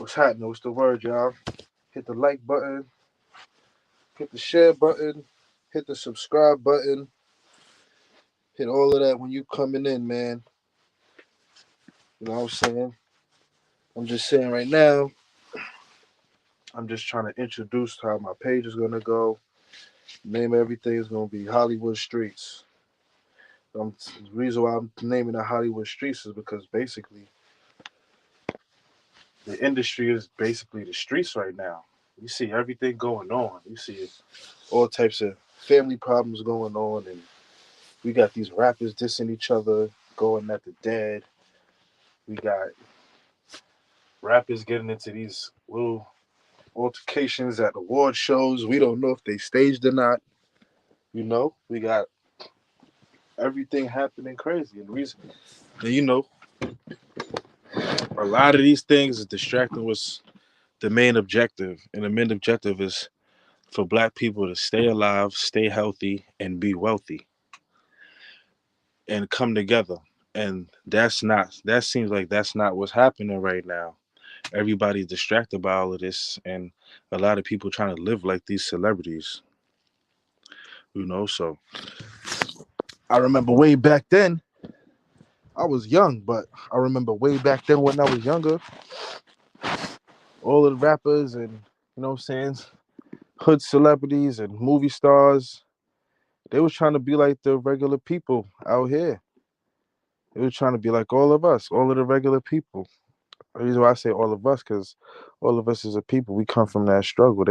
What's happening? What's the word, y'all? Hit the like button, hit the share button, hit the subscribe button, hit all of that when you coming in, man. You know what I'm saying? I'm just saying right now, I'm just trying to introduce how my page is gonna go. Name everything is gonna be Hollywood Streets. The reason why I'm naming it Hollywood Streets is because basically the industry is basically the streets right now. You see everything going on. You see all types of family problems going on, and we got these rappers dissing each other, going at the dead. We got rappers getting into these little altercations at award shows. We don't know if they staged or not. We got everything happening crazy. And the reason, and a lot of these things is distracting what's the main objective. And the main objective is for black people to stay alive, stay healthy, and be wealthy and come together. And that seems like that's not what's happening right now. Everybody's distracted by all of this, and a lot of people trying to live like these celebrities. So I remember way back then, I was young, but I remember way back then when I was younger, all of the rappers and what I'm saying, hood celebrities and movie stars, they was trying to be like the regular people out here. They were trying to be like all of us, all of the regular people. The reason why I say all of us, because all of us as a people, we come from that struggle.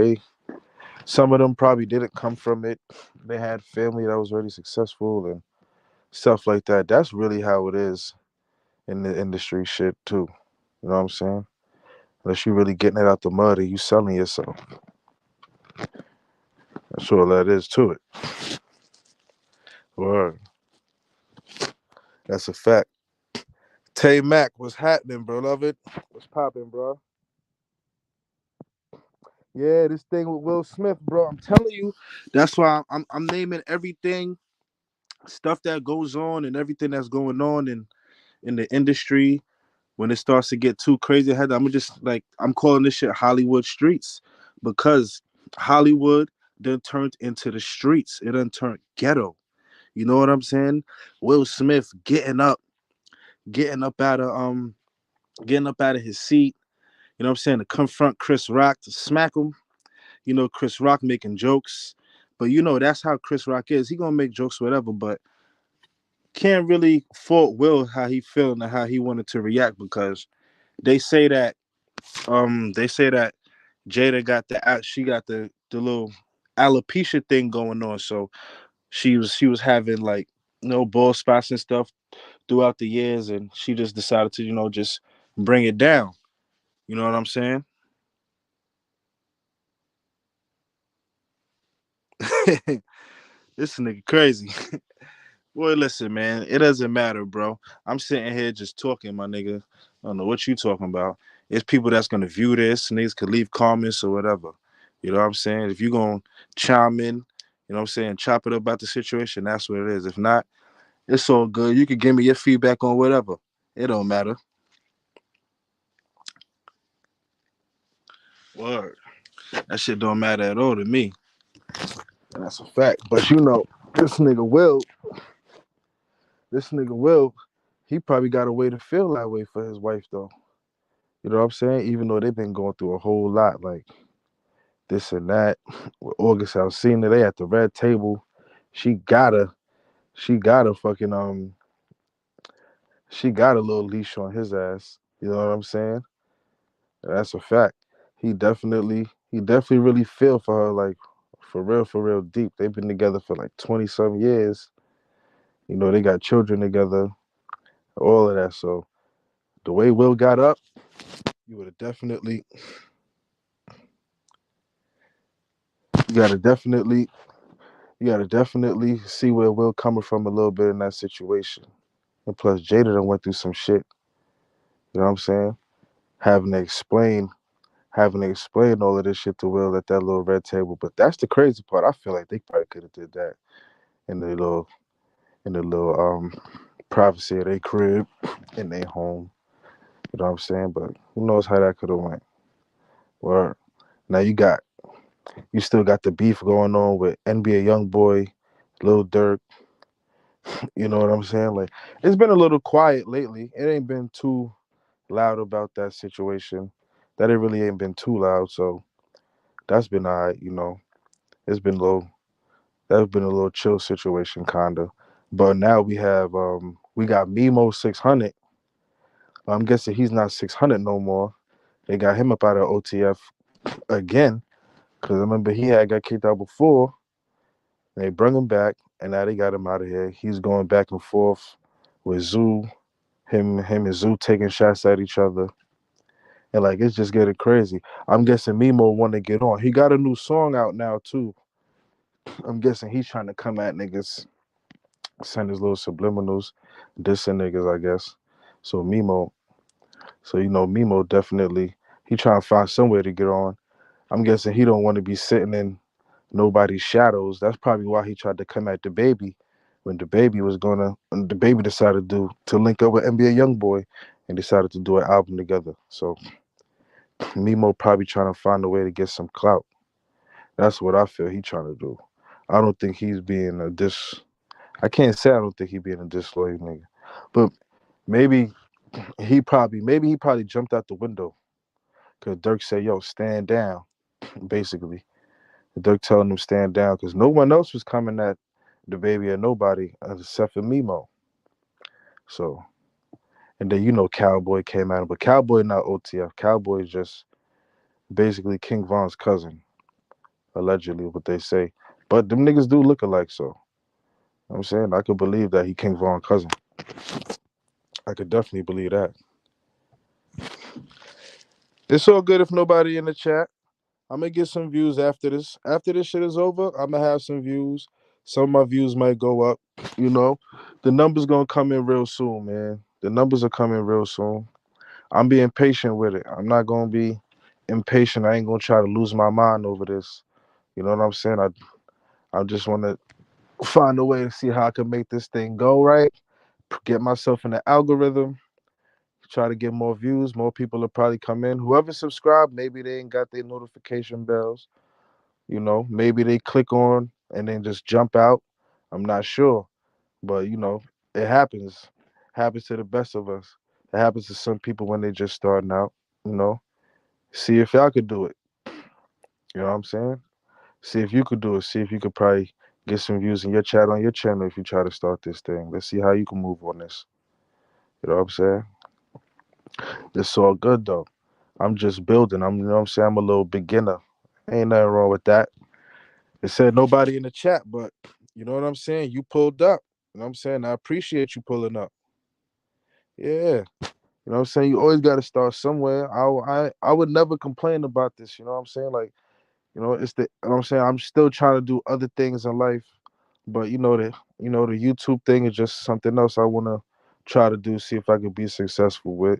Some of them probably didn't come from it. They had family that was already successful and stuff like that. That's really how it is in the industry shit too. You know what I'm saying? Unless you really getting it out the mud and you selling yourself. That's all that is to it. Word. That's a fact. Tay Mac, what's happening, bro? Love it. What's popping, bro? Yeah, this thing with Will Smith, bro. I'm telling you, that's why I'm naming everything, stuff that goes on and everything that's going on in the industry. When it starts to get too crazy ahead, I'm calling this shit Hollywood Streets because Hollywood then turned into the streets. It done turned ghetto. You know what I'm saying? Will Smith getting up out of his seat. You know what I'm saying? To confront Chris Rock, to smack him. Chris Rock making jokes. But that's how Chris Rock is. He gonna make jokes, whatever, but can't really fault Will how he feeling and how he wanted to react because they say that Jada she got the little alopecia thing going on. So she was having like bald spots and stuff throughout the years, and she just decided to just bring it down. You know what I'm saying? This nigga crazy. Boy, listen, man. It doesn't matter, bro. I'm sitting here just talking, my nigga. I don't know what you talking about. It's people that's gonna view this. Niggas could leave comments or whatever. You know what I'm saying? If you gonna chime in, chop it up about the situation, that's what it is. If not, it's all good. You can give me your feedback on whatever. It don't matter. Word. That shit don't matter at all to me. And that's a fact. But this nigga Will, he probably got a way to feel that way for his wife though. You know what I'm saying? Even though they've been going through a whole lot, like this and that. With August Alsina, they at the red table. She got a fucking she got a little leash on his ass. You know what I'm saying? That's a fact. He definitely really feel for her, like for real deep. They've been together for like 20 some years. They got children together, all of that. So the way Will got up, you would have definitely, you gotta definitely, you gotta definitely see where Will coming from a little bit in that situation. And plus, Jada done went through some shit. You know what I'm saying? Having to explain, having to explain all of this shit to Will at that little red table. But that's the crazy part. I feel like they probably could have did that in the little privacy of their crib in their home. You know what I'm saying? But who knows how that could have went. Or now you still got the beef going on with NBA YoungBoy, Lil Durk. You know what I'm saying? Like it's been a little quiet lately. It ain't been too loud about that situation. That it really ain't been too loud. So that's been alright. It's been low. That's been a little chill situation, kinda. But now we got Mimo 600. I'm guessing he's not 600 no more. They got him up out of OTF again because I remember he had got kicked out before. They bring him back, and now they got him out of here. He's going back and forth with Zoo, him and Zoo taking shots at each other, and like it's just getting crazy. I'm guessing Mimo want to get on. He got a new song out now too. I'm guessing he's trying to come at niggas, send his little subliminals, dissing niggas, I guess. So Mimo definitely he trying to find somewhere to get on. I'm guessing he don't want to be sitting in nobody's shadows. That's probably why he tried to come at the baby when the baby was gonna when the baby decided to link up with NBA YoungBoy and decided to do an album together. So Mimo probably trying to find a way to get some clout. That's what I feel he trying to do. I don't think he's being a dis. I can't say I don't think he being a disloyal nigga, but maybe maybe he probably jumped out the window because Dirk said, "Yo, stand down." Basically, Dirk telling him stand down because no one else was coming at the baby or nobody except for Mimo. So, and then Cowboy came at him, but Cowboy not OTF. Cowboy is just basically King Von's cousin, allegedly, what they say. But them niggas do look alike, so I'm saying I could believe that he King Von cousin. I could definitely believe that. It's all good if nobody in the chat. I'm gonna get some views after this. After this shit is over, I'm gonna have some views. Some of my views might go up. You know, the numbers gonna come in real soon, man. The numbers are coming real soon. I'm being patient with it. I'm not gonna be impatient. I ain't gonna try to lose my mind over this. You know what I'm saying? I just want to find a way to see how I can make this thing go right. Get myself in the algorithm. Try to get more views. More people will probably come in. Whoever subscribed, maybe they ain't got their notification bells. Maybe they click on and then just jump out. I'm not sure, but it happens. Happens to the best of us. It happens to some people when they just starting out. You know, see if y'all could do it. You know what I'm saying? See if you could do it. See if you could probably get some views in your chat on your channel if you try to start this thing. Let's see how you can move on this. You know what I'm saying? It's all good though. I'm just building. You know what I'm saying? I'm a little beginner. Ain't nothing wrong with that. It said nobody in the chat, but you know what I'm saying? You pulled up. You know what I'm saying? I appreciate you pulling up. Yeah. You know what I'm saying? You always got to start somewhere. I would never complain about this. You know what I'm saying? Like, you know what I'm saying? I'm still trying to do other things in life, but the YouTube thing is just something else I want to try to do, see if I can be successful with.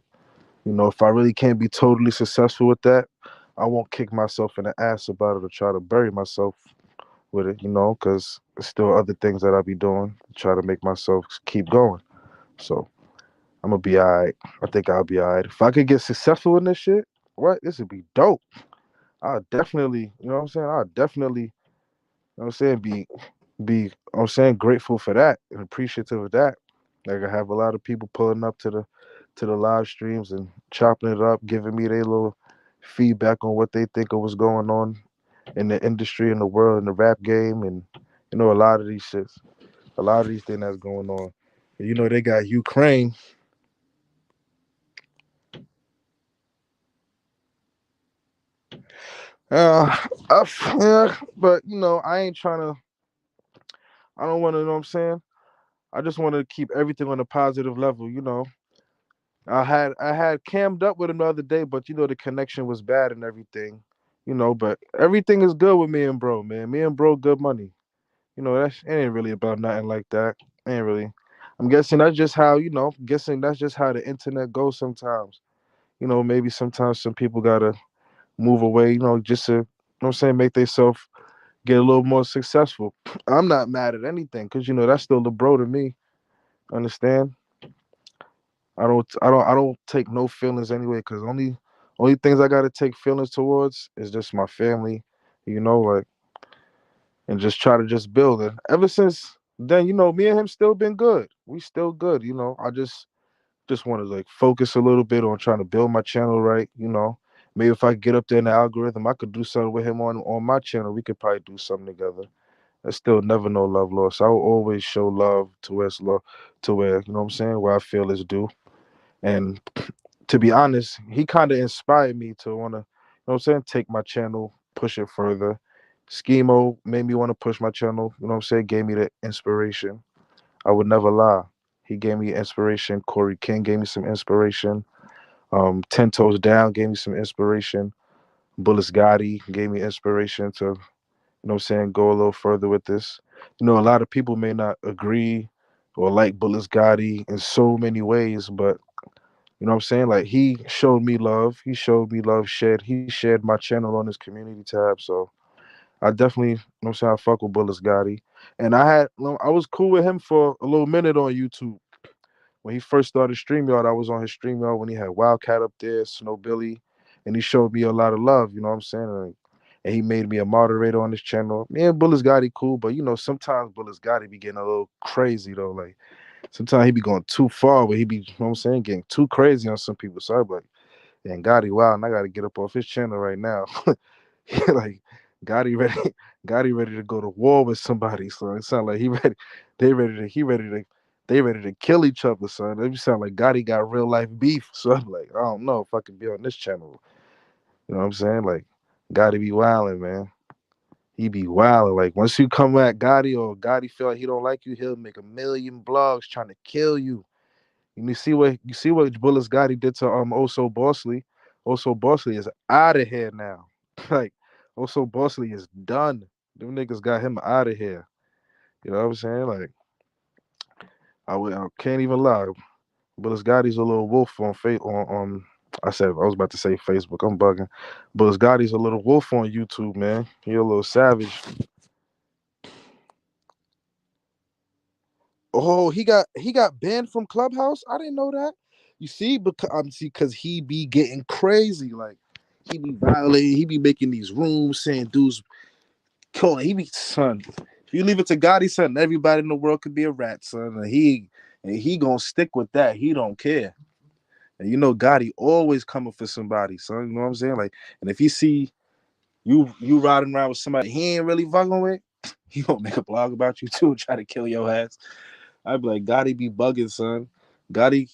If I really can't be totally successful with that, I won't kick myself in the ass about it or try to bury myself with it, because there's still other things that I'll be doing to try to make myself keep going. So I'm gonna be all right. I think I'll be all right. If I could get successful in this shit, what? This would be dope. I'll definitely, you know what I'm saying? I'll definitely, you know what I'm saying, I'm saying grateful for that and appreciative of that. Like I have a lot of people pulling up to the live streams and chopping it up, giving me their little feedback on what they think of what's going on in the industry, in the world, in the rap game, and a lot of these shits, a lot of these things that's going on. They got Ukraine. Uh, yeah, but I ain't trying to. I don't want to. You know what I'm saying? I just want to keep everything on a positive level. I had cammed up with him the other day, but the connection was bad and everything. But everything is good with me and bro, man. Me and bro, good money. It ain't really about nothing like that. Ain't really. I'm guessing that's just how Guessing that's just how the internet goes sometimes. Maybe sometimes some people gotta move away. Just to what I'm saying, make themselves get a little more successful. I'm not mad at anything because that's still the bro to me. Understand? I don't take no feelings anyway because Only things I gotta take feelings towards is just my family, like, and just try to just build it. Ever since then, me and him still been good. We still good. I just want to like focus a little bit on trying to build my channel right. Maybe if I get up there in the algorithm, I could do something with him on my channel. We could probably do something together. I still never know love lost. I will always show love to where it's love, to where what I'm saying, where I feel it's due. And to be honest, he kind of inspired me to want to, what I'm saying, take my channel, push it further. Schemo made me want to push my channel. What I'm saying, gave me the inspiration. I would never lie. He gave me inspiration. Corey King gave me some inspiration. Ten Toes Down gave me some inspiration. Bullis Gotti gave me inspiration to, what I'm saying, go a little further with this. A lot of people may not agree or like Bullis Gotti in so many ways, but what I'm saying? Like he showed me love. He showed me love. He shared my channel on his community tab. So I definitely, I'm saying, I fuck with Bullis Gotti. And I was cool with him for a little minute on YouTube. When he first started StreamYard, I was on his StreamYard when he had Wildcat up there, Snow Billy, and he showed me a lot of love, you know what I'm saying? And he made me a moderator on his channel. Me and Bullis Gotti cool, but sometimes Bullis Gotti be getting a little crazy though. Like sometimes he be going too far, but he be, what I'm saying, getting too crazy on some people. So I'm like, and Gotti, wow, and I gotta get up off his channel right now. Like Gotti ready, Gotti ready to go to war with somebody. So it sounds like they ready to kill each other. Son, it sound like Gotti got real life beef. So I'm like, I don't know if I can be on this channel. You know what I'm saying? Like Gotti be wilding, man. He be wilding. Like once you come at Gotti or Gotti feel like he don't like you, he'll make a million blogs trying to kill you. And you see what Bullis Gotti did to Oso Bosley. Oso Bosley is out of here now. Like Oso Bosley is done. Them niggas got him out of here. You know what I'm saying? Like I can't even lie. Bullis Gotti's a little wolf on I said I was about to say Facebook. I'm bugging. Bullis Gotti's a little wolf on YouTube, man. He a little savage. Oh, he got banned from Clubhouse. I didn't know that. You see, because he be getting crazy. Like he be violating. He be making these rooms saying dudes killing. He be son. If you leave it to Gotti, son, everybody in the world could be a rat, son. And he gonna stick with that. He don't care. And Gotti always coming for somebody, son. You know what I'm saying? Like, and if he see you riding around with somebody he ain't really fucking with, he gonna make a blog about you too and try to kill your ass. I'd be like, Gotti be bugging, son. Gotti,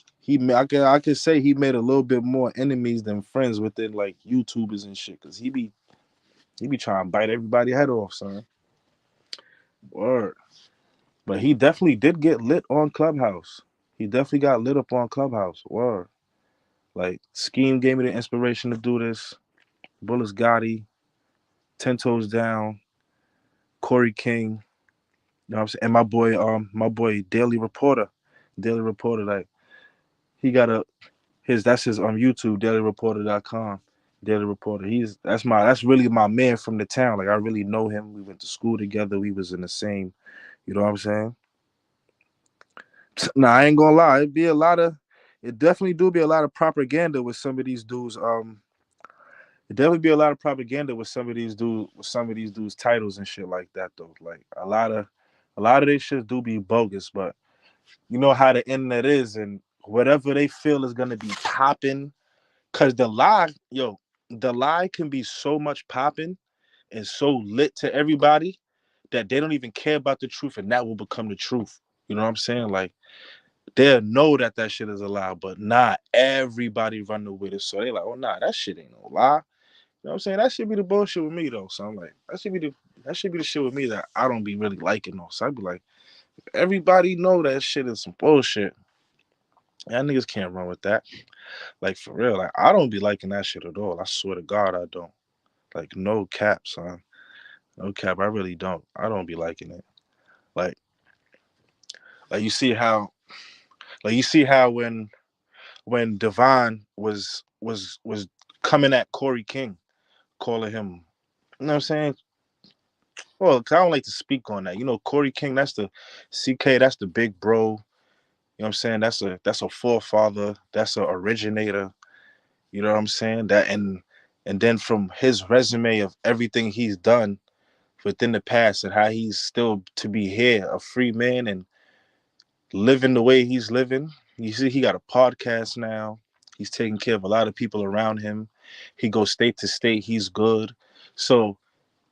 I could say he made a little bit more enemies than friends within like YouTubers and shit, cause he be trying to bite everybody head off, son. Word. But he definitely did get lit on Clubhouse. He definitely got lit up on Clubhouse. Word. Like Scheme gave me the inspiration to do this. Bullis Gotti, Ten Toes Down, Corey King, you know what I'm saying? And my boy Daily Reporter. Daily Reporter, like he got that's his YouTube, dailyreporter.com. Daily Reporter. That's really my man from the town. Like I really know him. We went to school together. We was in the same, you know what I'm saying? Nah, I ain't gonna lie. It definitely do be a lot of propaganda with some of these dudes. It definitely be a lot of propaganda with some of these dudes titles and shit like that though. Like a lot of these shit do be bogus, but you know how the internet is, and whatever they feel is gonna be popping. Cause the lie can be so much popping and so lit to everybody that they don't even care about the truth, and that will become the truth. You know what I'm saying? Like they'll know that shit is a lie, but not everybody running with it. So they like, oh nah, that shit ain't no lie. You know what I'm saying? That should be the bullshit with me though. So I'm like, that should be the shit with me that I don't be really liking though. So I'd be like, everybody know that shit is some bullshit. Y'all niggas can't run with that. Like for real. Like I don't be liking that shit at all. I swear to God I don't. Like no cap, son. No cap. I really don't. I don't be liking it. Like like you see how when Devon was coming at Corey King, calling him, you know what I'm saying? Well, 'cause I don't like to speak on that. Corey King, that's the CK, that's the big bro. You know what I'm saying? That's a forefather. That's a originator. You know what I'm saying? And then from his resume of everything he's done within the past and how he's still to be here, a free man and living the way he's living. You see, he got a podcast now. He's taking care of a lot of people around him. He goes state to state. He's good. So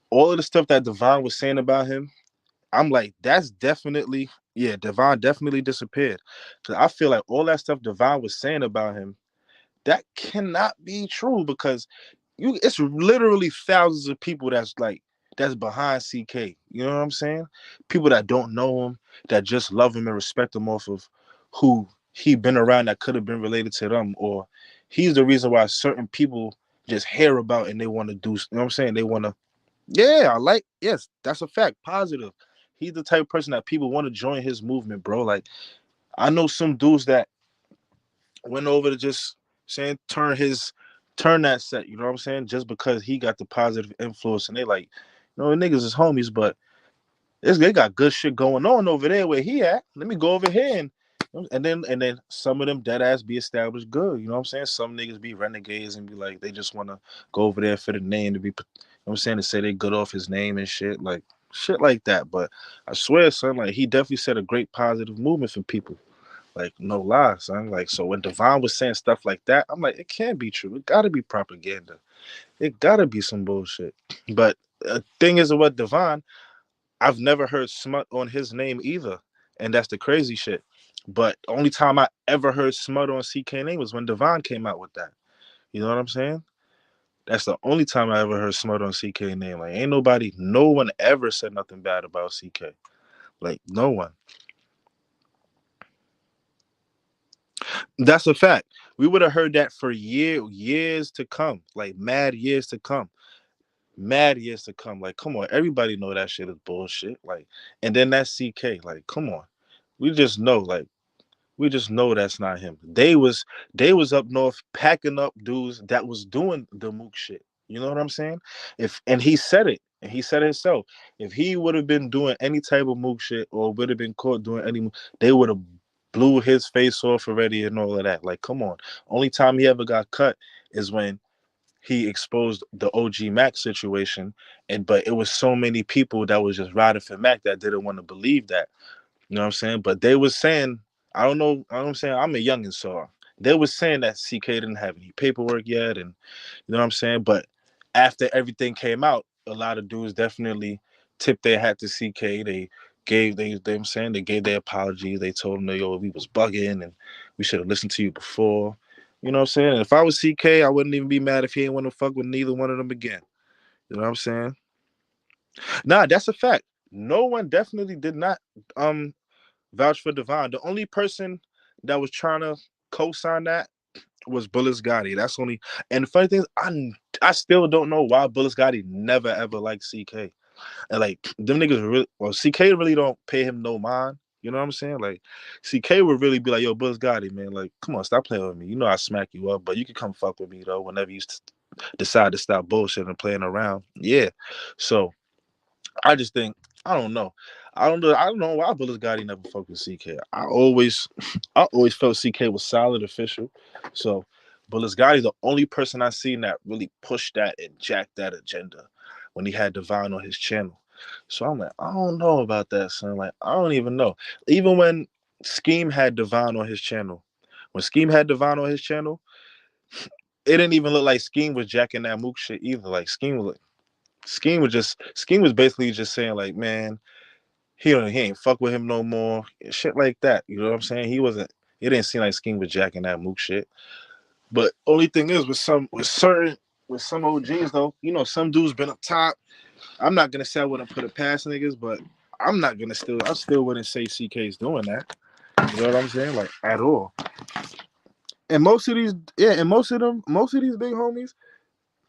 all of the stuff that Devon was saying about him, I'm like, that's definitely, yeah, Devon definitely disappeared. Cause I feel like all that stuff Devon was saying about him, that cannot be true because it's literally thousands of people that's behind CK. You know what I'm saying? People that don't know him, that just love him and respect him off of who he been around that could have been related to them, or he's the reason why certain people just hear about and they want to do. You know what I'm saying? They want to. Yeah, yes, that's a fact. Positive. He's the type of person that people want to join his movement, bro. Like I know some dudes that went over to just saying turn that set, you know what I'm saying? Just because he got the positive influence and they like, niggas is homies, but they got good shit going on over there where he at. Let me go over here and then some of them dead ass be established good, you know what I'm saying? Some niggas be renegades and be like they just wanna go over there for the name to be, you know what I'm saying, to say they good off his name and shit like that. But I swear, son, like he definitely set a great positive movement for people. Like, no lie, son. Like, so when Devon was saying stuff like that, I'm like, it can't be true. It gotta be propaganda. It gotta be some bullshit. But thing is with Devon, I've never heard smut on his name either. And that's the crazy shit. But only time I ever heard smut on CK name was when Devon came out with that. You know what I'm saying? That's the only time I ever heard smut on CK name. Like, no one ever said nothing bad about CK. Like, no one. That's a fact. We would have heard that for years to come, like mad years to come, mad years to come. Like, come on, everybody know that shit is bullshit. Like, and then that CK, like, come on, we just know, like, we just know that's not him. They was up north packing up dudes that was doing the mook shit. You know what I'm saying? If and he said it, and he said it himself. If he would have been doing any type of mook shit or would have been caught doing any, they would have blew his face off already and all of that. Like, come on. Only time he ever got cut is when he exposed the OG Mac situation, and but it was so many people that was just riding for Mac that didn't want to believe that. You know what I'm saying? But they was saying, I don't know, I am saying, I'm a youngin', so they was saying that CK didn't have any paperwork yet, and you know what I'm saying? But after everything came out, a lot of dudes definitely tipped their hat to CK. I'm saying, they gave their apologies. They told him that, yo, we was bugging and we should have listened to you before. You know what I'm saying? And if I was CK, I wouldn't even be mad if he didn't want to fuck with neither one of them again. You know what I'm saying? Nah, that's a fact. No one definitely did not um vouch for Devon. The only person that was trying to co-sign that was Bullis Gotti. That's only. And the funny thing is, I still don't know why Bullis Gotti never ever liked CK. And like them niggas really, well, CK really don't pay him no mind. You know what I'm saying? Like CK would really be like, yo, Bullis Gotti, man, like, come on, stop playing with me. You know I smack you up, but you can come fuck with me though whenever you decide to stop bullshit and playing around. Yeah. So I just think, I don't know. I don't know why Bullis Gotti never fucked with CK. I always felt CK was solid official. So Bullis Gotti the only person I seen that really pushed that and jacked that agenda when he had Divine on his channel. So I'm like, I don't know about that, son. Like, I don't even know. Even when Scheme had Divine on his channel, when Scheme had Divine on his channel, it didn't even look like Scheme was jacking that mook shit either. Like Scheme was basically just saying like, man, he ain't fuck with him no more, shit like that. You know what I'm saying? It didn't seem like Scheme was jacking that mook shit. But only thing is with some OGs though, some dudes been up top. I'm not gonna say I wouldn't put it past niggas, but I still wouldn't say CK's doing that. You know what I'm saying? Like at all. And most of these big homies,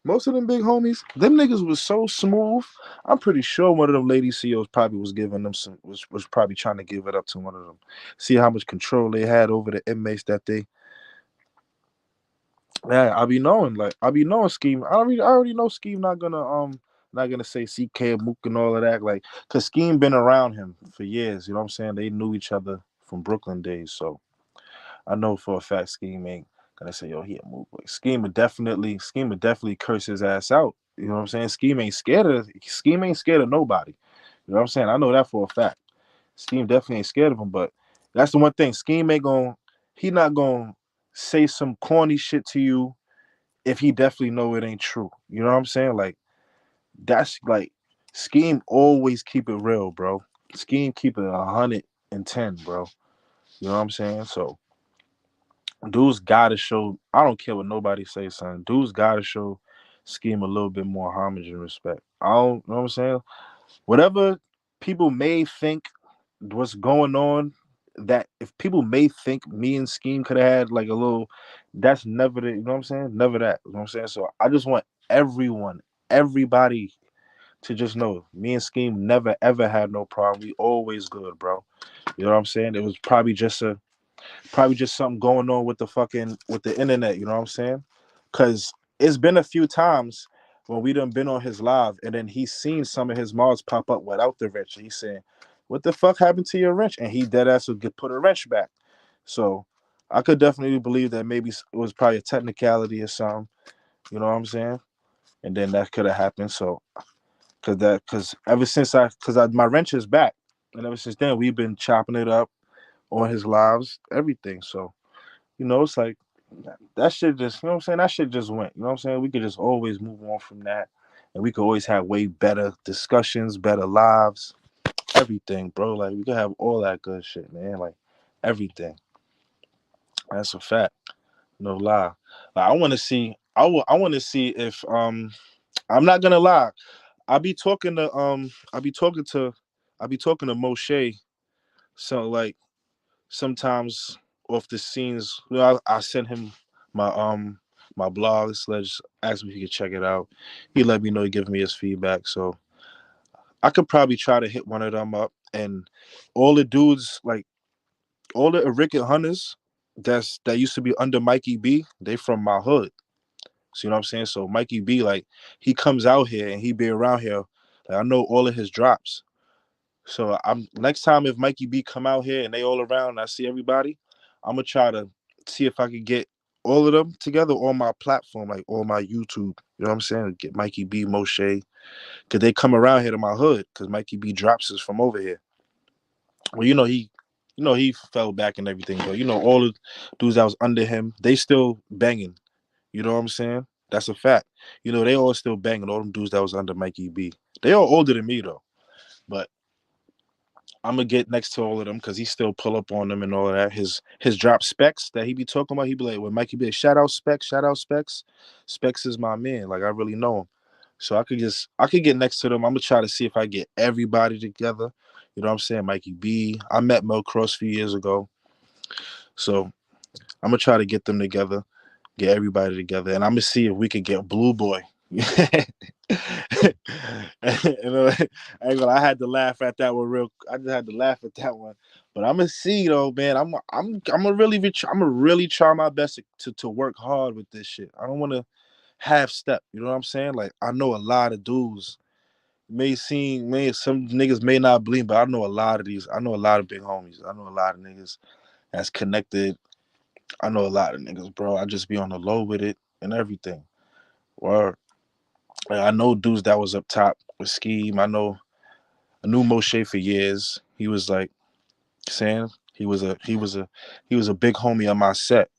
most of them big homies, them niggas was so smooth. I'm pretty sure one of them lady CEOs probably was giving them was probably trying to give it up to one of them. See how much control they had over the inmates that they. Yeah, I be knowing Scheme. I already know Scheme not gonna say CK Mook and all of that, like, cause Scheme been around him for years. You know what I'm saying? They knew each other from Brooklyn days, so I know for a fact Scheme ain't And I say, yo, he a move. Like, Scheme would definitely curse his ass out. You know what I'm saying? Scheme ain't scared of nobody. You know what I'm saying? I know that for a fact. Scheme definitely ain't scared of him, but that's the one thing. Scheme ain't going he not gonna say some corny shit to you if he definitely know it ain't true. You know what I'm saying? Like that's like Scheme always keep it real, bro. Scheme keep it 110, bro. You know what I'm saying? So dudes gotta show. I don't care what nobody say, son. Dudes gotta show Scheme a little bit more homage and respect. I don't know what I'm saying. Whatever people may think what's going on, that if people may think me and Scheme could have had like a little, that's never the. You know what I'm saying? Never that. You know what I'm saying? So I just want everybody to just know me and Scheme never ever had no problem. We always good, bro. You know what I'm saying? It was probably just something going on with the internet, you know what I'm saying? Cause it's been a few times when we done been on his live and then he's seen some of his mods pop up without the wrench. And he's saying, what the fuck happened to your wrench? And he dead ass would get put a wrench back. So I could definitely believe that maybe it was probably a technicality or something, you know what I'm saying? And then that could have happened. So cause ever since my wrench is back. And ever since then we've been chopping it up on his lives, everything. So it's like that shit just, you know what I'm saying? That shit just went. You know what I'm saying? We could just always move on from that. And we could always have way better discussions, better lives, everything, bro. Like we could have all that good shit, man. Like everything. That's a fact. No lie. Like, I wanna see if I'm not gonna lie. I be talking to I be talking to I be talking to Moshe. So like sometimes off the scenes, I send him my my blogs. Let's ask me if he could check it out. He let me know, he give me his feedback. So I could probably try to hit one of them up. And all the dudes, like all the Ricket hunters that used to be under Mikey B, they from my hood. So you know what I'm saying? So Mikey B, like he comes out here and he be around here. Like I know all of his drops. So I'm next time if Mikey B come out here and they all around and I see everybody, I'm gonna try to see if I can get all of them together on my platform, like on my YouTube. You know what I'm saying? Get Mikey B, Moshe, cause they come around here to my hood, cause Mikey B drops us from over here. Well, he fell back and everything, but all the dudes that was under him, they still banging. You know what I'm saying? That's a fact. They all still banging. All them dudes that was under Mikey B. They all older than me though, but I'm gonna get next to all of them because he still pull up on them and all of that. His drop specs that he be talking about, he be like, when Mikey be like, shout out specs. Specs is my man. Like I really know him. So I could get next to them. I'm gonna try to see if I get everybody together. You know what I'm saying? Mikey B. I met Mel Cross a few years ago. So I'm gonna try to get them together, get everybody together, and I'm gonna see if we could get Blue Boy. I had to laugh at that one I just had to laugh at that one. But I'm gonna see though, man. I'm gonna really try my best to work hard with this shit. I don't want to half step. You know what I'm saying? Like I know a lot of dudes some niggas may not believe, but I know a lot of these. I know a lot of big homies. I know a lot of niggas that's connected. I know a lot of niggas, bro. I just be on the low with it and everything. Word. Like, I know dudes that was up top with Scheme. I knew Moshe for years. He was like saying he was a big homie on my set.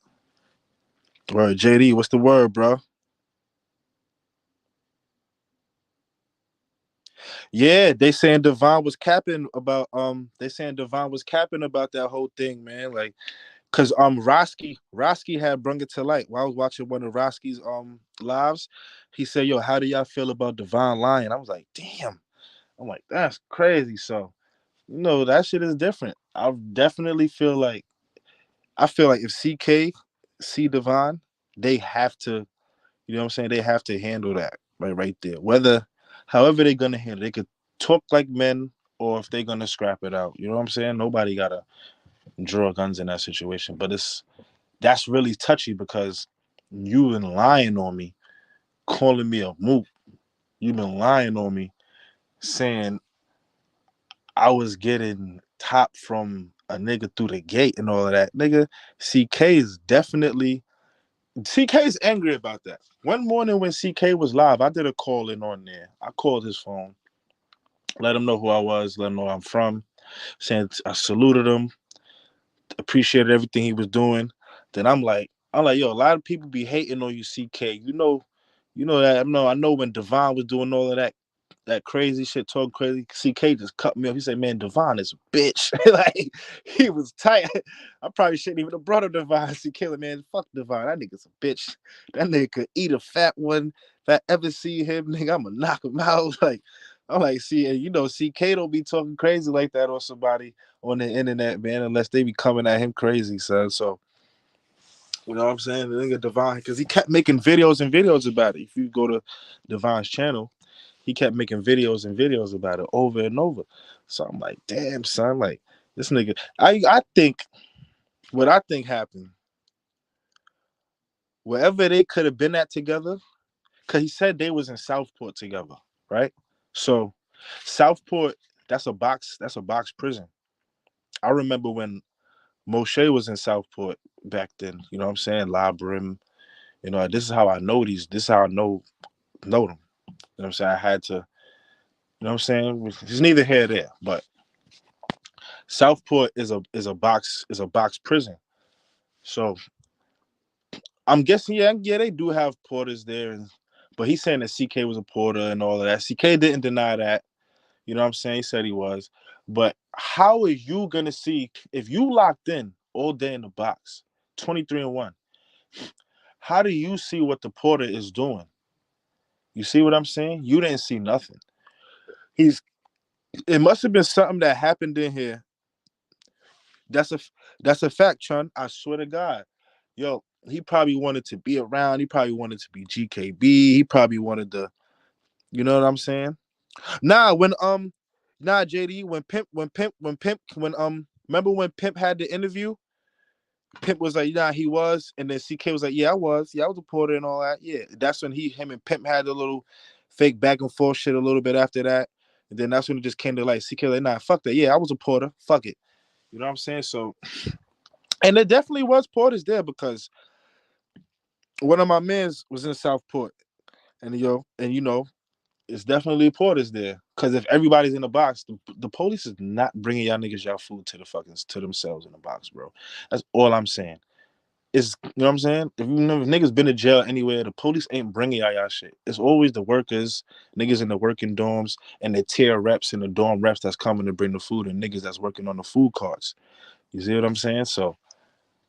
Word, JD, what's the word, bro? Yeah, they saying Devon was capping about that whole thing, man. Like, cause Roski had brung it to light. While I was watching one of Roski's lives, he said, "Yo, how do y'all feel about Devon lying?" I was like, "Damn." I'm like, "That's crazy." So, that shit is different. I feel like if CK see Devon, they have to, you know what I'm saying? They have to handle that right there. However they're gonna handle it, they could talk like men or if they're gonna scrap it out. You know what I'm saying? Nobody gotta draw guns in that situation. But that's really touchy because you've been lying on me, calling me a moot. You've been lying on me, saying I was getting top from a nigga through the gate and all of that. Nigga, CK is definitely CK's angry about that. One morning when CK was live, I did a call in on there. I called his phone, let him know who I was, let him know where I'm from, saying I saluted him, appreciated everything he was doing. Then I'm like, yo, a lot of people be hating on you, CK. You know that I know when Devon was doing all of that crazy shit, talking crazy. CK just cut me off. He said, "Man, Devon is a bitch." Like he was tight. I probably shouldn't even have brought up Devon. CK, like, man, fuck Devon. That nigga's a bitch. That nigga could eat a fat one. If I ever see him, nigga, I'ma knock him out. Like I'm like, see, and CK don't be talking crazy like that on somebody on the internet, man, unless they be coming at him crazy, son. So you know what I'm saying? The nigga Devon, because he kept making videos and videos about it. If you go to Devon's channel, he kept making videos and videos about it over and over. So I'm like, damn, son, like this nigga. I think what I think happened, wherever they could have been at together, because he said they was in Southport together, right? So Southport, that's a box prison. I remember when Moshe was in Southport back then, you know what I'm saying? Labrim, this is how I know this is how I know them. You know what I'm saying? I had to, you know what I'm saying? It's neither here nor there, but Southport is a box prison. So I'm guessing, yeah, they do have porters there, but he's saying that CK was a porter and all of that. CK didn't deny that. You know what I'm saying? He said he was. But how are you gonna see if you locked in all day in the box, 23-1? How do you see what the porter is doing? You see what I'm saying? You didn't see nothing. He's It must have been something that happened in here. That's a that's a fact, Chun. I swear to God. Yo, he probably wanted to be around. He probably wanted to be GKB. He probably wanted to, you know what I'm saying? Nah, JD, remember when Pimp had the interview? Pimp was like, nah, he was, and then CK was like, yeah, I was a porter and all that. Yeah, that's when him and Pimp had a little fake back and forth shit a little bit after that. And then that's when it just came to like CK like, nah, fuck that. Yeah, I was a porter. Fuck it. You know what I'm saying? So, and there definitely was porters there because one of my mans was in Southport, and it's definitely porters there. Because if everybody's in the box, the police is not bringing y'all niggas y'all food to themselves in the box, bro. That's all I'm saying. Is you know what I'm saying? If niggas been to jail anywhere, the police ain't bringing y'all shit. It's always the workers, niggas in the working dorms, and the tier reps and the dorm reps that's coming to bring the food, and niggas that's working on the food carts. You see what I'm saying? So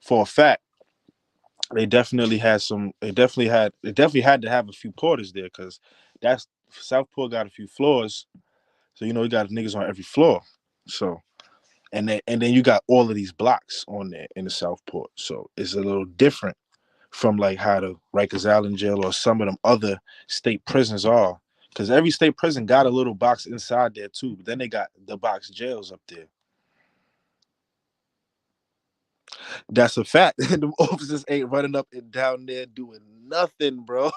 for a fact, they definitely had some. They definitely had to have a few porters there because that's Southport got a few floors, so you got niggas on every floor. So and then you got all of these blocks on there in the Southport, so it's a little different from like how the Rikers Island jail or some of them other state prisons are, because every state prison got a little box inside there too. But then they got the box jails up there. That's a fact. The officers ain't running up and down there doing nothing, bro.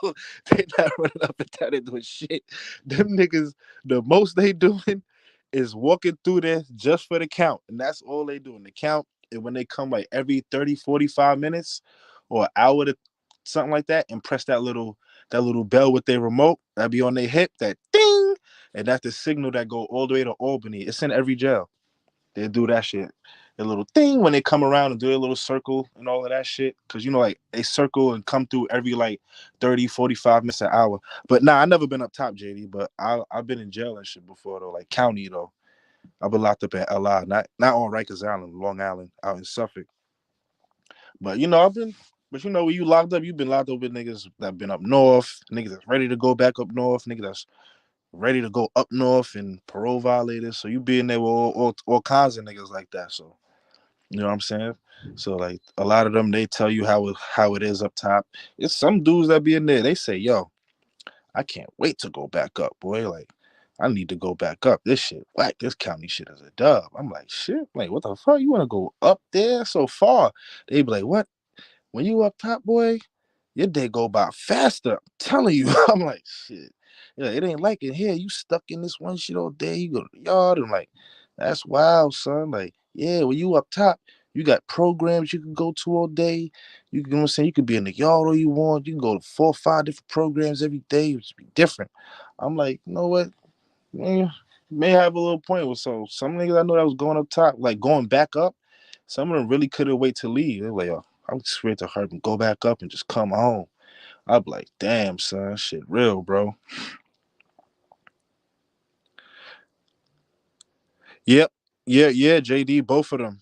They not running up and down there doing shit. Them niggas, the most they doing is walking through there just for the count. And that's all they doing, the count. And when they come like every 30, 45 minutes or an hour to something like that and press that little bell with their remote, that be on their hip, that ding. And that's the signal that go all the way to Albany. It's in every jail. They do that shit. A little thing when they come around and do a little circle and all of that shit. Cause like they circle and come through every like 30, 45 minutes an hour. But nah, I never been up top, JD, but I've been in jail and shit before though, like county though. I've been locked up at LI, not on Rikers Island, Long Island, out in Suffolk. But when you locked up, you've been locked up with niggas that been up north, niggas that's ready to go back up north, niggas that's ready to go up north and parole violators. So you be in there with all kinds of niggas like that. So you know what I'm saying? So like a lot of them, they tell you how it is up top. It's some dudes that be in there. They say, "Yo, I can't wait to go back up, boy. Like, I need to go back up. This shit, whack. This county shit is a dub." I'm like, "Shit, like what the fuck? You want to go up there so far?" They be like, "What? When you up top, boy, your day go by faster." I'm telling you. I'm like, "Shit, yeah, it ain't like it here. You stuck in this one shit all day. You go to the yard and like, that's wild, son. Like, yeah, when you up top, You got programs you can go to all day. You know what I'm saying? You could be in the yard all you want. You can go to 4 or 5 different programs every day. It's be different. I'm like, you know what? Man, you may have a little point with some niggas I know that was going up top, like going back up. Some of them really couldn't wait to leave. They're like, oh, I'm just ready to hurt and go back up and just come home. I'd be like, damn, son, shit real, bro. Yep. Yeah, JD, both of them.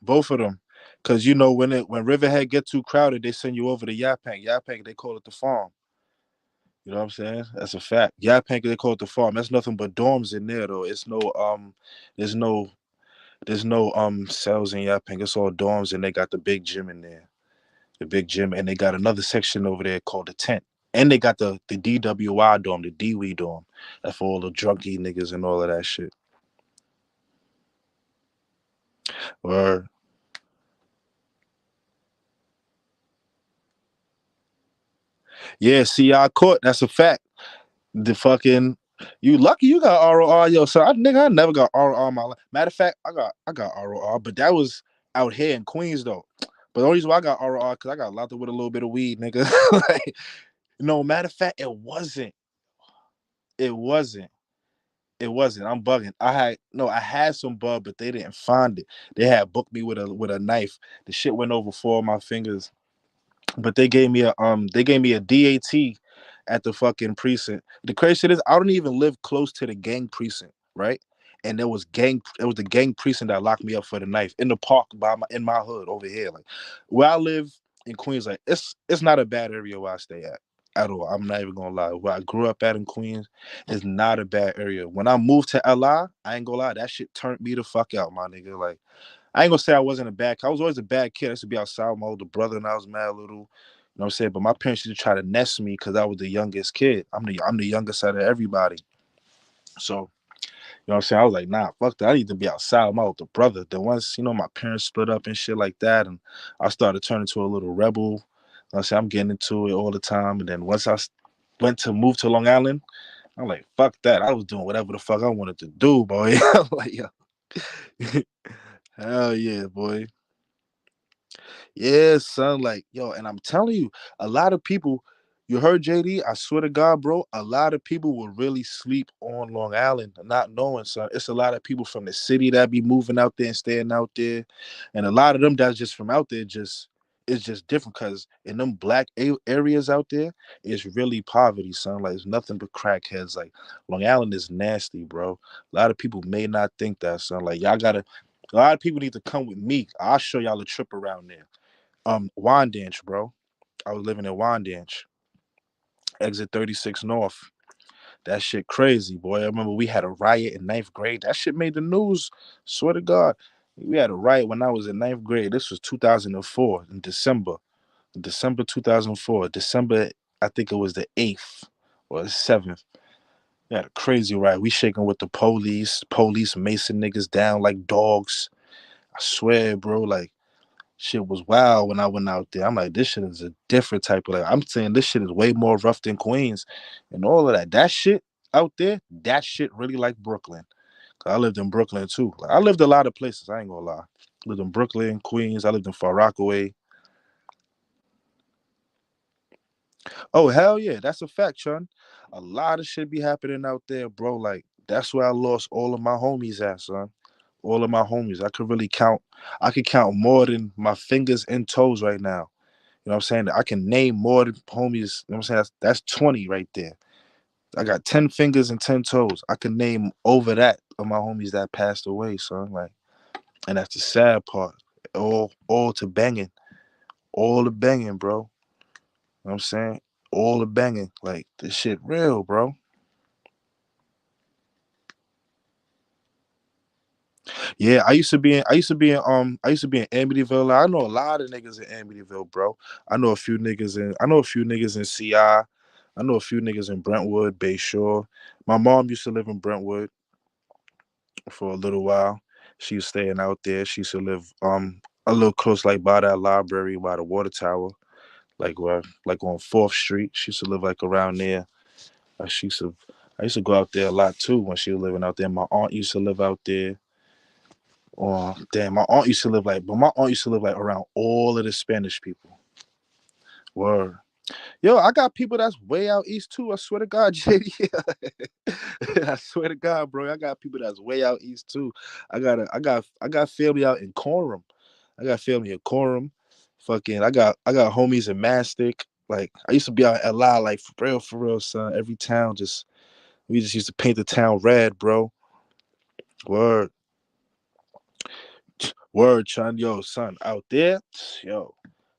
Both of them. Cause you know when Riverhead get too crowded, they send you over to Yaphank. Yaphank, they call it the farm. You know what I'm saying? That's a fact. Yaphank, they call it the farm. That's nothing but dorms in there though. It's no there's no there's no cells in Yaphank. It's all dorms and they got the big gym in there. The big gym, and they got another section over there called the tent. And they got the DWI dorm, the DWE dorm. That's for all the drunky niggas and all of that shit. Or yeah, CI court. That's a fact. The fucking you lucky you got ROR, yo. So I never got ROR in my life. Matter of fact, I got ROR, but that was out here in Queens though. But the only reason why I got ROR because I got locked up with a little bit of weed, nigga. Like, no, matter of fact, it wasn't. It wasn't. It wasn't. I'm bugging. I had some bud, but they didn't find it. They had booked me with a knife. The shit went over 4 of my fingers. But they gave me a DAT at the fucking precinct. The crazy shit is I don't even live close to the gang precinct, right? And it was the gang precinct that locked me up for the knife in the park in my hood over here. Like where I live in Queens, like it's not a bad area where I stay at all. I'm not even gonna lie. Where I grew up at in Queens is not a bad area. When I moved to LI, I ain't gonna lie, that shit turned me the fuck out, my nigga. Like I ain't gonna say I wasn't a bad kid. I was always a bad kid. I used to be outside with my older brother and I was mad little. You know what I'm saying? But my parents used to try to nest me because I was the youngest kid. I'm the youngest out of everybody. So, you know what I'm saying? I was like, nah, fuck that. I need to be outside with my older brother. Then once, my parents split up and shit like that, and I started turning into a little rebel. You know what I'm saying? I'm getting into it all the time. And then once I went to move to Long Island, I'm like, fuck that. I was doing whatever the fuck I wanted to do, boy. I'm like, yo. Hell yeah, boy. Yeah, son. Like, yo, and I'm telling you, a lot of people, you heard JD, I swear to God, bro, a lot of people will really sleep on Long Island, not knowing, son. It's a lot of people from the city that be moving out there and staying out there. And a lot of them that's just from out there just it's just different because in them black areas out there, it's really poverty, son. Like it's nothing but crackheads. Like Long Island is nasty, bro. A lot of people may not think that, son. Like y'all gotta a lot of people need to come with me. I'll show y'all a trip around there. Wyandanch, bro. I was living in Wyandanch, exit 36 North. That shit crazy, boy. I remember we had a riot in ninth grade. That shit made the news. Swear to God. We had a riot when I was in ninth grade. This was 2004 in December. December 2004. December, I think it was the 8th or the 7th. We had a crazy riot. We shaking with the police. Police macing niggas down like dogs. I swear, bro. Like, shit was wild when I went out there. I'm like, this shit is a different type of like. I'm saying this shit is way more rough than Queens, and all of that. That shit out there, that shit really like Brooklyn. 'Cause I lived in Brooklyn too. Like, I lived a lot of places. I ain't gonna lie. I lived in Brooklyn, Queens. I lived in Far Rockaway. Oh hell yeah, that's a fact, son. A lot of shit be happening out there, bro. Like that's where I lost all of my homies at, son. All of my homies. I could really count. I could count more than my fingers and toes right now. You know what I'm saying? I can name more than homies. You know what I'm saying? That's 20 right there. I got 10 fingers and 10 toes. I can name over that of my homies that passed away, son. Like, and that's the sad part. All to banging. All the banging, bro. You know what I'm saying? All the banging. Like, this shit real, bro. Yeah, I used to be in Amityville. I know a lot of niggas in Amityville, bro. I know a few niggas in CI. I know a few niggas in Brentwood, Bayshore. My mom used to live in Brentwood for a little while. She was staying out there. She used to live a little close like by that library, by the water tower, like on 4th Street. She used to live like around there. She used to I used to go out there a lot too when she was living out there. My aunt used to live out there. Oh, damn, my aunt used to live like, but my aunt used to live like around all of the Spanish people. Word. Yo, I got people that's way out east too. I swear to God, JD. I swear to God, bro. I got people that's way out east too. I got family out in Coram. I got family in Coram. Fucking, I got homies in Mastic. Like I used to be out at LA, like for real, son. Every town just we just used to paint the town red, bro. Word, word, Chun. Yo, son, out there, yo,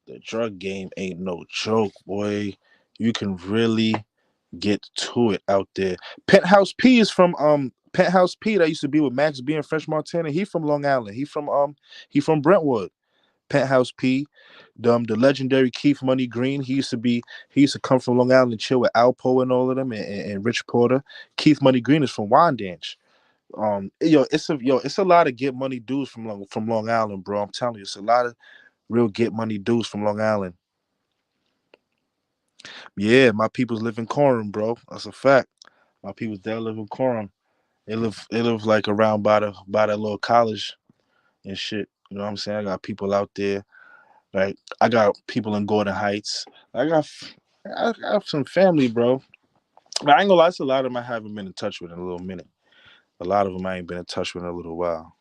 the drug game ain't no joke, boy. You can really get to it out there. Penthouse P is from Penthouse P that used to be with Max B and French Montana. He from Long Island. He from Brentwood. Penthouse P, the legendary Keith Money Green. He used to come from Long Island and chill with Alpo and all of them and Rich Porter. Keith Money Green is from Wyandanch. It's a lot of get money dudes from Long Island, bro. I'm telling you, it's a lot of real get money dudes from Long Island. Yeah, my peoples live in Coram, bro. That's a fact. My peoples there live in Coram. They live like around by the little college and shit. You know what I'm saying? I got people out there. Like I got people in Gordon Heights. I got some family, bro. But I ain't gonna lie, it's a lot of them I haven't been in touch with in a little minute. A lot of them I ain't been in touch with in a little while.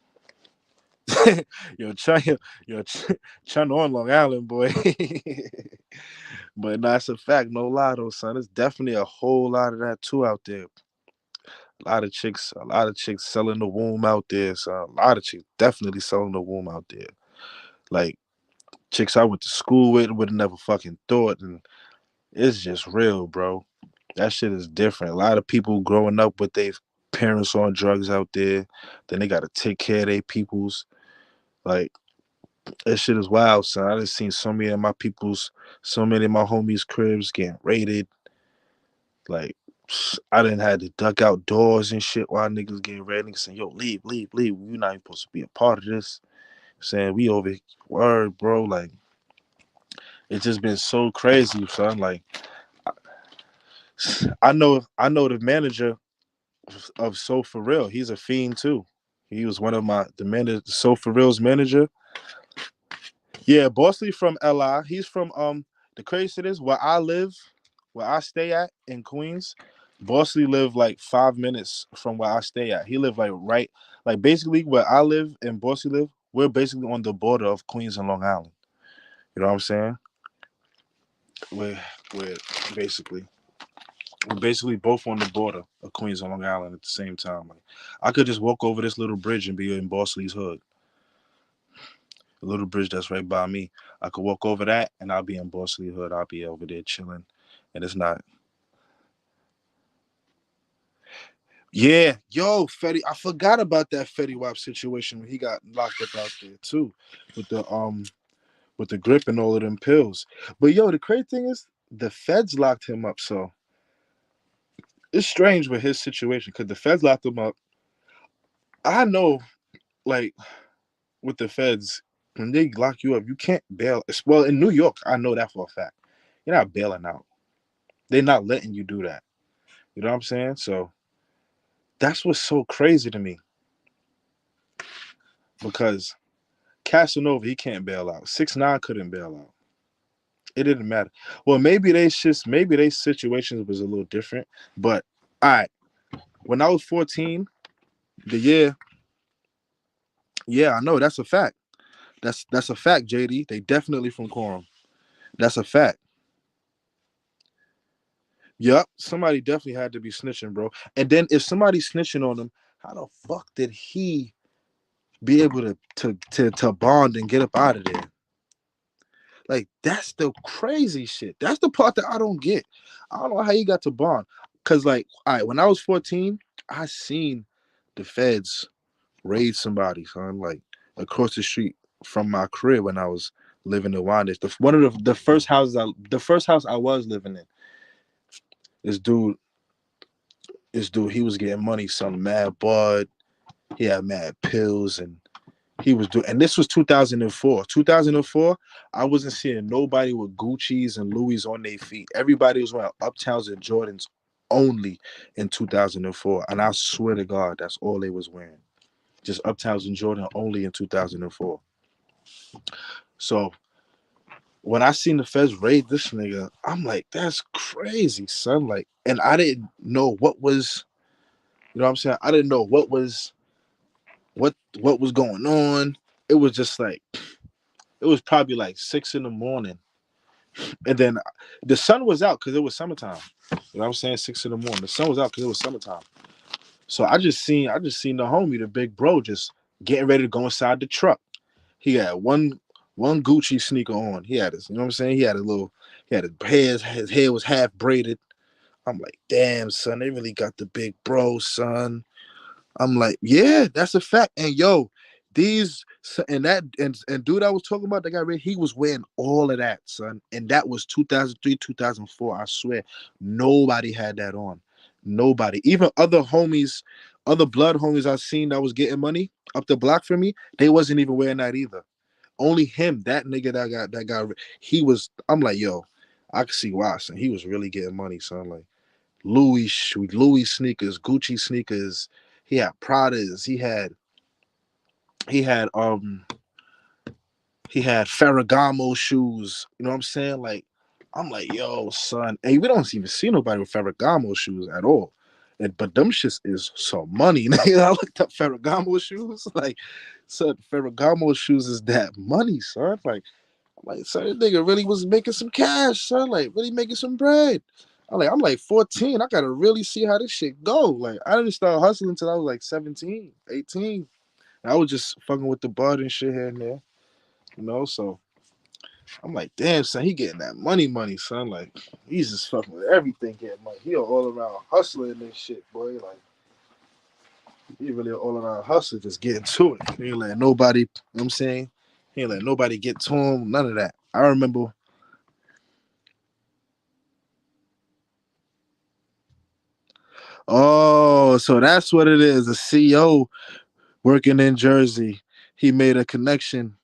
yo, Chun, Chun on Long Island, boy. But that's a fact, no lie though, son. There's definitely a whole lot of that too out there. A lot of chicks selling the womb out there. So a lot of chicks definitely selling the womb out there. Like chicks I went to school with would have never fucking thought, and it's just real, bro. That shit is different. A lot of people growing up with their parents on drugs out there, then they gotta take care of their peoples. Like that shit is wild, son. I done seen so many of my homies' cribs getting raided. Like I didn't had to duck out doors and shit while niggas getting ready. Niggas saying, yo, leave, leave, leave. You're not even supposed to be a part of this. Saying we over word, bro. Like it's just been so crazy, son. Like I know the manager of So For Real. He's a fiend too. He was one of the manager So For Real's manager. Yeah, Bosley from LI. He's from the crazy shit is where I stay at in Queens. Bosley lived like 5 minutes from where I stay at. He lived like right, like basically where I live and Bosley live. We're basically on the border of Queens and Long Island. You know what I'm saying? We're we're basically we're basically both on the border of Queens and Long Island at the same time. Like I could just walk over this little bridge and be in Bosley's hood. A little bridge that's right by me. I could walk over that and I'll be in Bosley Hood. I'll be over there chilling. And it's not. Yeah, yo, Fetty. I forgot about that Fetty Wap situation when he got locked up out there too, with the grip and all of them pills. But yo, the crazy thing is the feds locked him up. So it's strange with his situation because the feds locked him up. I know, like with the feds, when they lock you up, you can't bail. Well, in New York, I know that for a fact. You're not bailing out. They're not letting you do that. You know what I'm saying? So that's what's so crazy to me because Casanova he can't bail out. 6ix9ine couldn't bail out. It didn't matter. Well, maybe they situations was a little different. But all right, when I was 14, the year, yeah, I know that's a fact. That's a fact, JD. They definitely from Quorum. That's a fact. Yup, somebody definitely had to be snitching, bro. And then if somebody snitching on him, how the fuck did he be able to bond and get up out of there? Like that's the crazy shit. That's the part that I don't get. I don't know how you got to bond. Cause like, all right, when I was 14, I seen the feds raid somebody, son, like across the street from my crib when I was living in Wanda's. One of the first house I was living in. This dude, he was getting money, selling mad bud. He had mad pills and he was doing, and this was 2004. 2004, I wasn't seeing nobody with Gucci's and Louis on their feet. Everybody was wearing Uptowns and Jordans only in 2004. And I swear to God, that's all they was wearing. just Uptowns and Jordan only in 2004. So when I seen the feds raid this nigga, I'm like, that's crazy, son. Like, and I didn't know what was, you know what I'm saying? I didn't know what was going on. It was just like it was probably like 6 in the morning. And then the sun was out because it was summertime. You know what I'm saying? 6 in the morning. The sun was out because it was summertime. So I just seen the homie, the big bro, just getting ready to go inside the truck. He had one Gucci sneaker on. He had his, you know what I'm saying? He had his hair was half braided. I'm like, damn, son, they really got the big bro, son. I'm like, yeah, that's a fact. And yo, these and that and dude I was talking about, that guy Ray, he was wearing all of that, son. And that was 2003, 2004. I swear, nobody had that on. Nobody, even other homies, other blood homies I seen that was getting money up the block from me, they wasn't even wearing that either. Only him, that nigga that got he was. I'm like, yo, I could see why, son. He was really getting money, son. Like Louis sneakers, Gucci sneakers. He had Pradas. He had he had Ferragamo shoes. You know what I'm saying? Like, I'm like, yo, son. Hey, we don't even see nobody with Ferragamo shoes at all. And but them shits is some money. I looked up Ferragamo shoes. Like, son, Ferragamo shoes is that money, son. Like, son, this nigga really was making some cash, son. Like, really making some bread. I'm like 14. I gotta really see how this shit go. Like, I didn't start hustling until I was like 17, 18. I was just fucking with the bud and shit here and there, you know. So I'm like, damn, son, he getting that money, son. Like, he's just fucking with everything, getting money. He all around hustling and shit, boy. Like, he really all around hustler, just getting to it. He ain't let nobody, you know what I'm saying? He ain't let nobody get to him, none of that. I remember. Oh, so that's what it is. A CEO working in Jersey. He made a connection.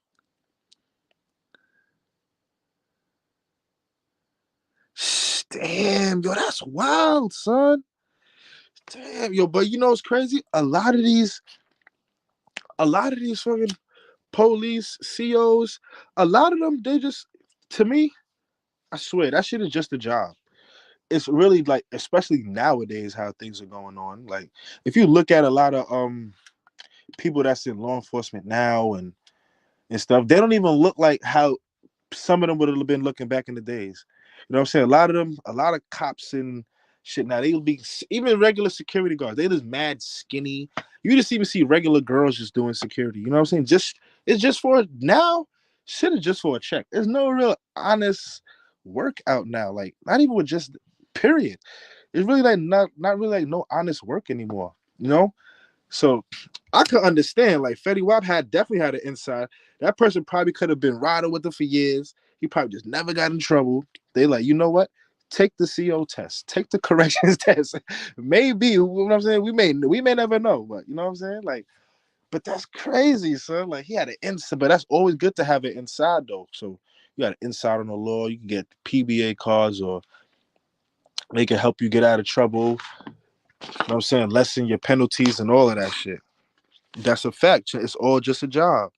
Damn, yo, that's wild, son. Damn, yo, but you know what's crazy? A lot of these fucking police, COs, a lot of them, they just, to me, I swear, that shit is just a job. It's really like, especially nowadays, how things are going on. Like, if you look at a lot of people that's in law enforcement now and stuff, they don't even look like how some of them would have been looking back in the days. You know what I'm saying? A lot of them, a lot of cops and shit now, they'll be even regular security guards. They just mad skinny. You just even see regular girls just doing security. You know what I'm saying? Just it's just for now. Shit is just for a check. There's no real honest work out now. Like not even with just period. It's really like not really like no honest work anymore. You know? So I could understand like Fetty Wap had definitely had an inside. That person probably could have been riding with him for years. He probably just never got in trouble. They like, you know what? Take the CO test, take the corrections test. Maybe, you know what I'm saying? We may never know, but you know what I'm saying? Like, but that's crazy, son. Like he had an inside, but that's always good to have it inside though. So you got an inside on the law. You can get PBA cards, or they can help you get out of trouble. You know what I'm saying? Lessen your penalties and all of that shit. That's a fact. It's all just a job.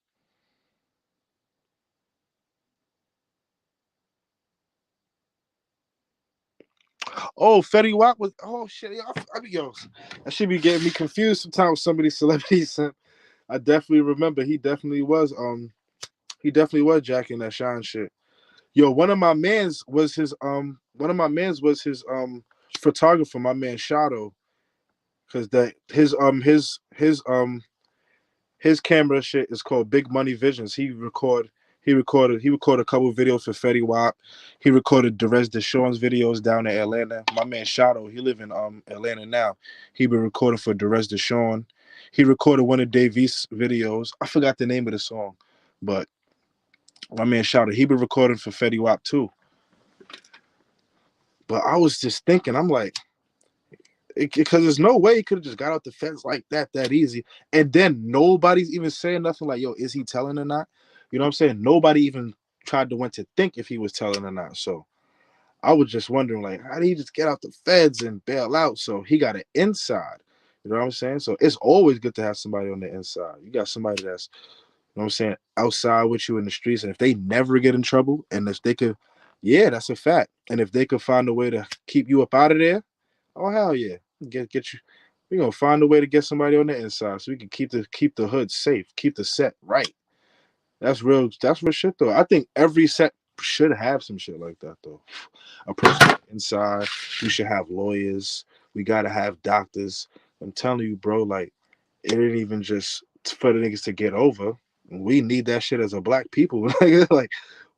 Oh, Fetty Wap was. Oh shit, yo, that should be getting me confused sometimes with some of these celebrities. I definitely remember. He definitely was jacking that shine shit. Yo, one of my mans was his photographer. My man Shadow, because that his camera shit is called Big Money Visions. He recorded a couple of videos for Fetty Wap. He recorded Derez Deshawn's videos down in Atlanta. My man Shadow, he live in Atlanta now. He been recording for Derez Deshawn. He recorded one of Davies videos. I forgot the name of the song, but my man Shadow, he been recording for Fetty Wap too. But I was just thinking, I'm like, because there's no way he could have just got out the fence like that easy, and then nobody's even saying nothing like, "Yo, is he telling or not?" You know what I'm saying? Nobody even tried to want to think if he was telling or not. So I was just wondering, like, how did he just get out the feds and bail out? So he got an inside. You know what I'm saying? So it's always good to have somebody on the inside. You got somebody that's, you know what I'm saying, outside with you in the streets. And if they never get in trouble, and if they could, yeah, that's a fact. And if they could find a way to keep you up out of there, oh hell yeah. Get you. We're gonna find a way to get somebody on the inside so we can keep the hood safe, keep the set right. That's real shit though. I think every set should have some shit like that though. A person inside, we should have lawyers, we gotta have doctors. I'm telling you, bro, like it ain't even just for the niggas to get over. We need that shit as a black people. like,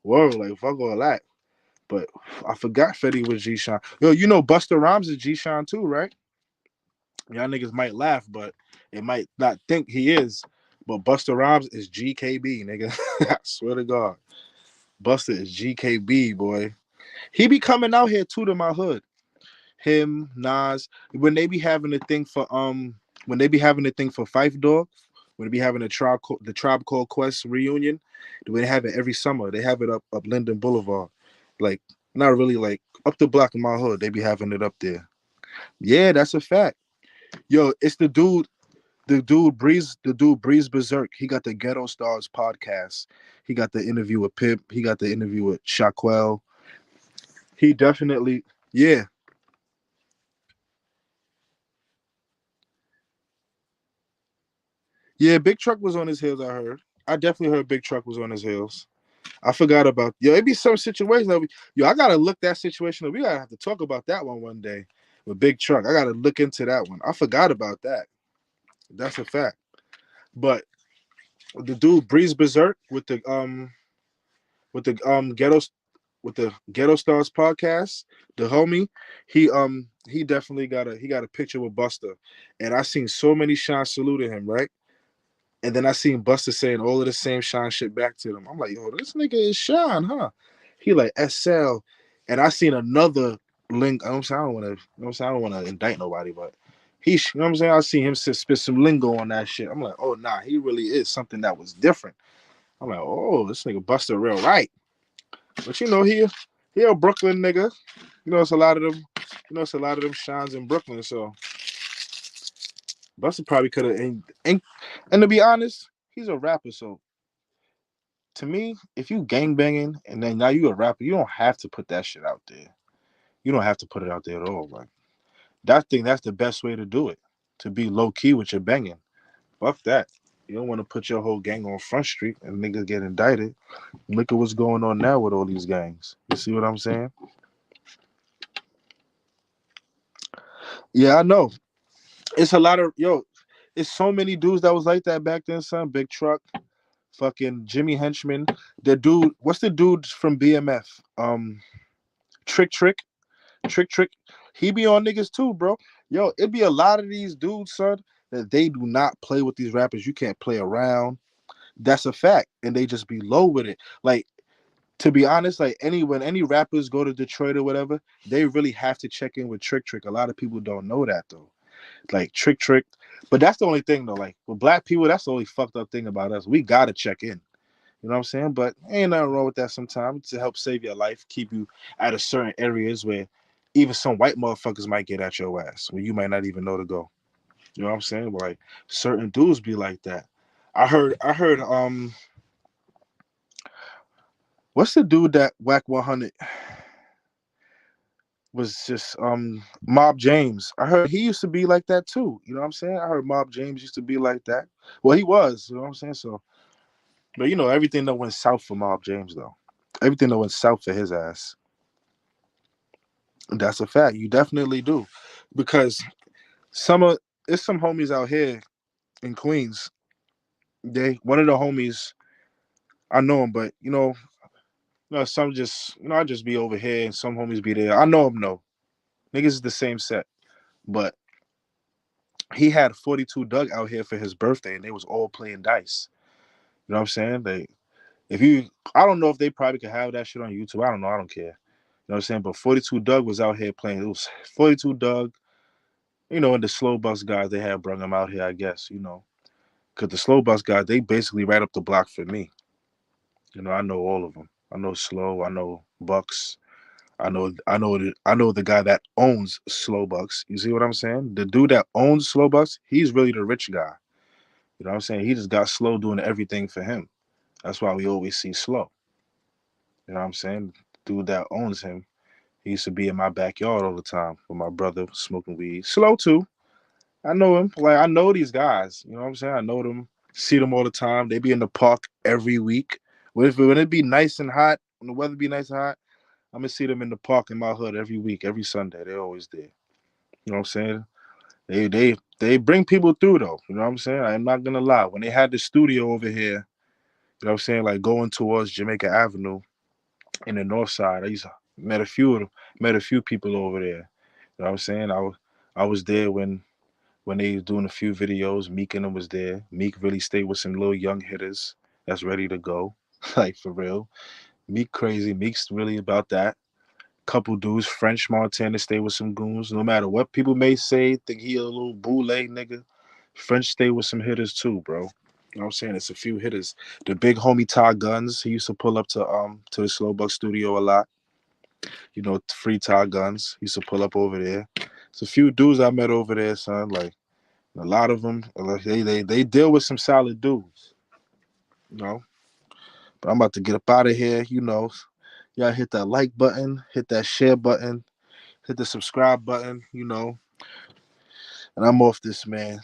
whoa, like fuck all that. But I forgot Fetty was G Sean. Yo, you know Busta Rhymes is G Sean too, right? Y'all niggas might laugh, but it might not think he is. But Busta Rhymes is GKB, nigga. I swear to God. Busta is GKB, boy. He be coming out here too to my hood. Him, Nas, when they be having a thing for Fife Dog, when they be having the Tribe Called Quest reunion, they have it every summer. They have it up Linden Boulevard, like not really like up the block in my hood. They be having it up there. Yeah, that's a fact. Yo, it's the dude Breeze Berserk. He got the Ghetto Stars podcast. He got the interview with Pip. He got the interview with Shaquell. He definitely, yeah. Yeah, Big Truck was on his heels, I heard. I definitely heard Big Truck was on his heels. I forgot about, yo, it be some situation that yo, I gotta look that situation up. We gotta have to talk about that one day with Big Truck. I gotta look into that one. I forgot about that. That's a fact. But the dude Breeze Berserk with the Ghetto Stars podcast, the homie, he definitely got a picture with Buster. And I seen so many shots saluting him, right? And then I seen Buster saying all of the same Sean shit back to them. I'm like, yo, this nigga is Sean, huh? He like SL. And I seen another link. I don't want to, I don't want to indict nobody, but you know what I'm saying? I seen him spit some lingo on that shit. I'm like, oh nah, he really is something that was different. I'm like, oh, this nigga Buster real right. But you know, he a Brooklyn nigga. You know, it's a lot of them. You know, it's a lot of them shines in Brooklyn. So Buster probably could have. And to be honest, he's a rapper. So to me, if you gang banging and then now you a rapper, you don't have to put that shit out there. You don't have to put it out there at all. Like that's the best way to do it. To be low key with your banging. Fuck that. You don't want to put your whole gang on Front Street and niggas get indicted. Look at what's going on now with all these gangs. You see what I'm saying? Yeah, I know. It's a lot of yo. It's so many dudes that was like that back then, son. Big Truck, fucking Jimmy Henchman. The dude, what's the dude from BMF? Trick Trick. Trick Trick, he be on niggas too, bro. Yo, it be a lot of these dudes, son, that they do not play with these rappers. You can't play around. That's a fact, and they just be low with it. Like to be honest, like when any rappers go to Detroit or whatever, they really have to check in with Trick Trick. A lot of people don't know that though. Like Trick Trick, but that's the only thing though. Like with black people, that's the only fucked up thing about us. We gotta check in. You know what I'm saying? But ain't nothing wrong with that sometimes to help save your life, keep you out of certain areas where even some white motherfuckers might get at your ass where you might not even know to go. You know what I'm saying? But like certain dudes be like that. I heard what's the dude that Whack 100 was just Mob James. I heard he used to be like that too. You know what I'm saying? I heard Mob James used to be like that. Well, he was, you know what I'm saying? So but you know, everything that went south for Mob James though. Everything that went south for his ass. That's a fact. You definitely do, because some of it's some homies out here in Queens. They one of the homies I know him, but some just I just be over here and some homies be there. I know him. No niggas is the same set, but he had 42 Doug out here for his birthday, and they was all playing dice. You know what I'm saying? If you, I don't know if they probably could have that shit on YouTube. I don't know. I don't care. You know what I'm saying? But 42 Doug was out here playing. It was 42 Doug. And the slow bus guys they had brought him out here, I guess. Because the slow bus guys, they basically right up the block for me. I know all of them. I know Slow. I know Bucks. I know the guy that owns Slow Bucks. You see what I'm saying? The dude that owns Slow Bucks, he's really the rich guy. You know what I'm saying? He just got Slow doing everything for him. That's why we always see Slow. You know what I'm saying? Dude that owns him, he used to be in my backyard all the time with my brother smoking weed. Slow too. I know him. Like I know these guys. You know what I'm saying? I know them. See them all the time. They be in the park every week. When it be nice and hot, when the weather be nice and hot, I'm gonna see them in the park in my hood every week, every Sunday. They're always there. You know what I'm saying? They bring people through though. You know what I'm saying? I'm not gonna lie. When they had the studio over here, you know what I'm saying, like going towards Jamaica Avenue in the north side, I used to met a few people over there. You know what I'm saying? I was there when they was doing a few videos. Meek and them was there. Meek really stayed with some little young hitters that's ready to go. Like for real. Meek crazy. Meek's really about that. Couple dudes, French Montana stay with some goons. No matter what people may say, think he a little boule nigga. French stay with some hitters too, bro. You know what I'm saying? It's a few hitters. The big homie Ty Guns, he used to pull up to the Slow Buck studio a lot. You know, free Ty Guns. He used to pull up over there. It's a few dudes I met over there, son. Like a lot of them, they deal with some solid dudes. You know. But I'm about to get up out of here. You know, y'all hit that like button, hit that share button, hit the subscribe button, you know. And I'm off this, man.